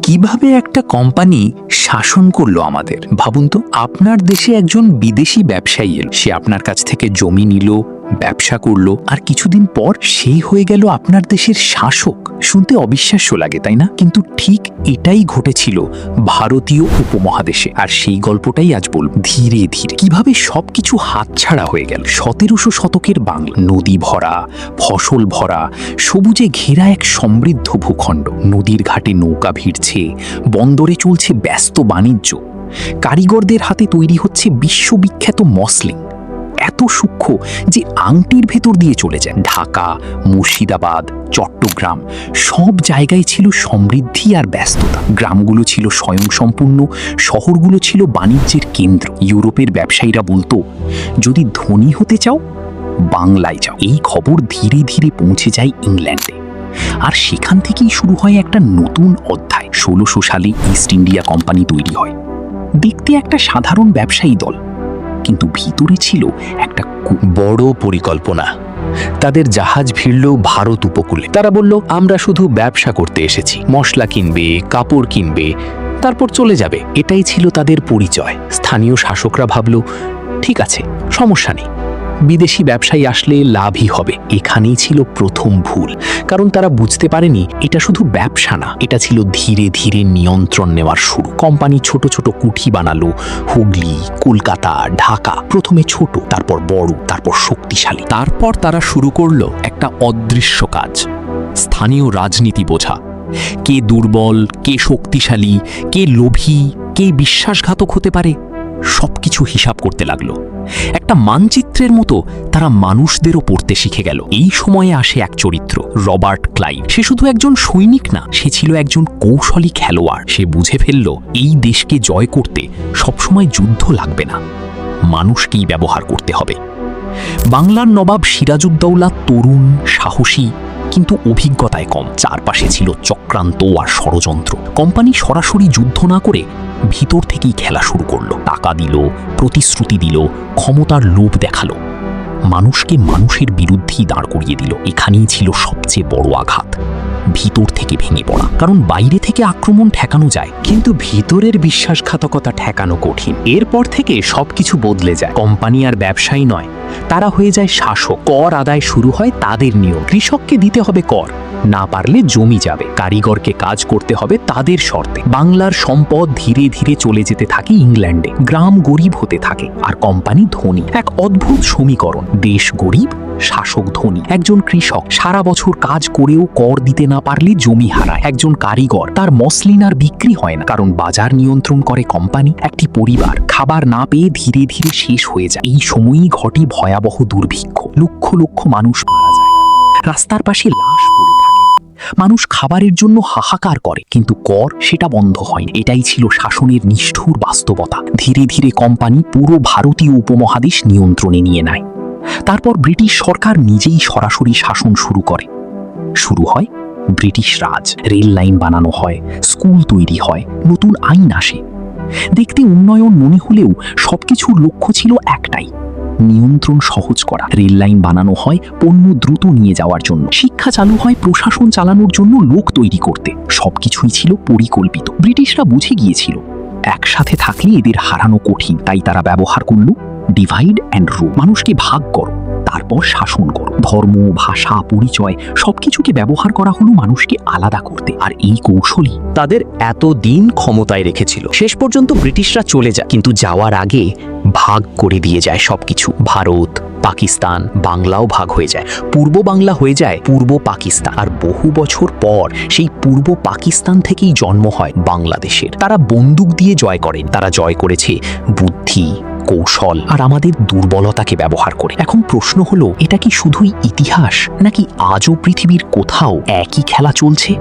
কিভাবে একটা কোম্পানি শাসন করলো আমাদের। ভাবুন তো, আপনার দেশে একজন বিদেশি ব্যবসায়ী এলো, সে আপনার কাছ থেকে জমি নিল, ব্যবসা করলো, আর কিছুদিন পর সেই হয়ে গেল আপনার দেশের শাসক। শুনতে অবিশ্বাস্য লাগে, তাই না? কিন্তু ঠিক এটাই ঘটেছিল ভারতীয় উপমহাদেশে, আর সেই গল্পটাই আজ বলব। ধীরে ধীরে কিভাবে সবকিছু হাতছাড়া হয়ে গেল। 1700 শতকের বাংলা, নদী ভরা, ফসল ভরা, সবুজে ঘেরা এক সমৃদ্ধ ভূখণ্ড। নদীর ঘাটে নৌকা ভিড়ছে, বন্দরে চলছে ব্যস্ত বাণিজ্য, কারিগরদের হাতে তৈরি হচ্ছে বিশ্ববিখ্যাত মসলিন, এত সূক্ষ্ম যে আংটির ভেতর দিয়ে চলে যায়। ঢাকা, মুর্শিদাবাদ, চট্টগ্রাম সব জায়গায় ছিল সমৃদ্ধি আর ব্যস্ততা। গ্রামগুলো ছিল স্বয়ংসম্পূর্ণ, শহরগুলো ছিল বাণিজ্যের কেন্দ্র। ইউরোপের ব্যবসায়ীরা বলতো, যদি ধনী হতে চাও বাংলায় যাও। এই খবর ধীরে ধীরে পৌঁছে যায় ইংল্যান্ডে, আর সেখান থেকেই শুরু হয় একটা নতুন অধ্যায়। 1600 সালে ইস্ট ইন্ডিয়া কোম্পানি তৈরি হয়। দেখতে একটা সাধারণ ব্যবসায়ী দল, কিন্তু ভিতরে ছিল একটা বড় পরিকল্পনা। তাদের জাহাজ ভিড়ল ভারত উপকূলে। তারা বলল, আমরা শুধু ব্যবসা করতে এসেছি, মশলা কিনবে, কাপড় কিনবে, তারপর চলে যাবে। এটাই ছিল তাদের পরিচয়। স্থানীয় শাসকরা ভাবল, ঠিক আছে, সমস্যা নেই, বিদেশি ব্যবসায়ী আসলে লাভই হবে। এখানেই ছিল প্রথম ভুল, কারণ তারা বুঝতে পারেনি এটা শুধু ব্যবসা না, এটা ছিল ধীরে ধীরে নিয়ন্ত্রণ নেওয়ার শুরু। কোম্পানি ছোট ছোট কুঠি বানালো, হুগলি, কলকাতা, ঢাকা। প্রথমে ছোট, তারপর বড়, তারপর শক্তিশালী। তারপর তারা শুরু করলো একটা অদৃশ্য কাজ, স্থানীয় রাজনীতি বোঝা। কে দুর্বল, কে শক্তিশালী, কে লোভী, কে বিশ্বাসঘাতক হতে পারে, সবকিছু হিসাব করতে লাগলো। একটা মানচিত্রের মতো তারা মানুষদেরও পড়তে শিখে গেল। এই সময়ে আসে এক চরিত্র, রবার্ট ক্লাইভ। সে শুধু একজন সৈনিক না, সে ছিল একজন কৌশলী খেলোয়াড়। সে বুঝে ফেলল, এই দেশকে জয় করতে সবসময় যুদ্ধ লাগবে না, মানুষকেই ব্যবহার করতে হবে। বাংলার নবাব সিরাজউদ্দৌলা তরুণ, সাহসী, কিন্তু অভিজ্ঞতায় কম। চারপাশে ছিল চক্রান্ত আর ষড়যন্ত্র। কোম্পানি সরাসরি যুদ্ধ না করে ভিতর থেকেই খেলা শুরু করলো। টাকা দিল, প্রতিশ্রুতি দিল, ক্ষমতার লোভ দেখালো, মানুষকে মানুষের বিরুদ্ধেই দাঁড় করিয়ে দিল। এখানেই ছিল সবচেয়ে বড় আঘাত, ভিতর থেকে ভেঙে পড়া। কারণ বাইরে থেকে আক্রমণ ঠেকানো যায়, কিন্তু ভিতরের বিশ্বাসঘাতকতা ঠেকানো কঠিন। এরপর থেকে সবকিছু বদলে যায়। কোম্পানি আর ব্যবসায়ী নয়, তারা হয়ে যায় শাসক। কর আদায় শুরু হয় তাদের নিয়ম। কৃষককে দিতে হবে কর, না পারলে জমি যাবে। কারিগরকে কাজ করতে হবে তাদের শর্তে। বাংলার সম্পদ ধীরে ধীরে চলে যেতে থাকে ইংল্যান্ডে। গ্রাম গরিব হতে থাকে আর কোম্পানি ধনী। এক অদ্ভুত সমীকরণ, দেশ গরিব, শাসক ধনী। একজন কৃষক সারা বছর কাজ করেও কর দিতে না পারলে জমি হারায়। একজন কারিগর, তার মসলিন আর বিক্রি হয় না, কারণ বাজার নিয়ন্ত্রণ করে কোম্পানি। একটি পরিবার খাবার না পেয়ে ধীরে ধীরে শেষ হয়ে যায়। এই সময়ই ঘটে ভয়াবহ দুর্ভিক্ষ। লক্ষ লক্ষ মানুষ মারা যায়, রাস্তার পাশে লাশ পড়ে থাকে, মানুষ খাবারের জন্য হাহাকার করে, কিন্তু কর সেটা বন্ধ হয়নি। এটাই ছিল শাসনের নিষ্ঠুর বাস্তবতা। ধীরে ধীরে কোম্পানি পুরো ভারতীয় উপমহাদেশ নিয়ন্ত্রণে নিয়ে নেয়। তারপর ব্রিটিশ সরকার নিজেই সরাসরি শাসন শুরু করে। শুরু হয় ব্রিটিশ রাজ। রেল লাইন বানানো হয়, স্কুল তৈরি হয়, নতুন আইন আসে। দেখতে উন্নয়ন মনে হলেও সবকিছুর লক্ষ্য ছিল একটাই, নিয়ন্ত্রণ সহজ করা। রেল লাইন বানানো হয় পণ্য দ্রুত নিয়ে যাওয়ার জন্য, শিক্ষা চালু হয় প্রশাসন চালানোর জন্য লোক তৈরি করতে। সবকিছুই ছিল পরিকল্পিত। ব্রিটিশরা বুঝে গিয়েছিল একসাথে থাকলে এদের হারানো কঠিন, তাই তারা ব্যবহার করল ডিভাইড অ্যান্ড রুল। মানুষকে ভাগ করো, তারপর শাসন করো। ধর্ম, ভাষা, পরিচয় সবকিছুকে ব্যবহার করা হলো মানুষকে আলাদা করতে। আর এই কৌশলই তাদের এতদিন ক্ষমতায় রেখেছিল। শেষ পর্যন্ত ব্রিটিশরা চলে যায়, কিন্তু যাওয়ার আগে ভাগ করে দিয়ে যায় সবকিছু। ভারত, পাকিস্তান, বাংলাও ভাগ হয়ে যায়। পূর্ব বাংলা হয়ে যায় পূর্ব পাকিস্তান। আর বহু বছর পর সেই পূর্ব পাকিস্তান থেকেই জন্ম হয় বাংলাদেশের। তারা বন্দুক দিয়ে জয় করেন, তারা জয় করেছে বুদ্ধি, কৌশল আর আমাদের দুর্বলতাকে ব্যবহার করে। এখন প্রশ্ন হলো, এটা কি শুধুই ইতিহাস, নাকি আজও পৃথিবীর কোথাও একই খেলা চলছে?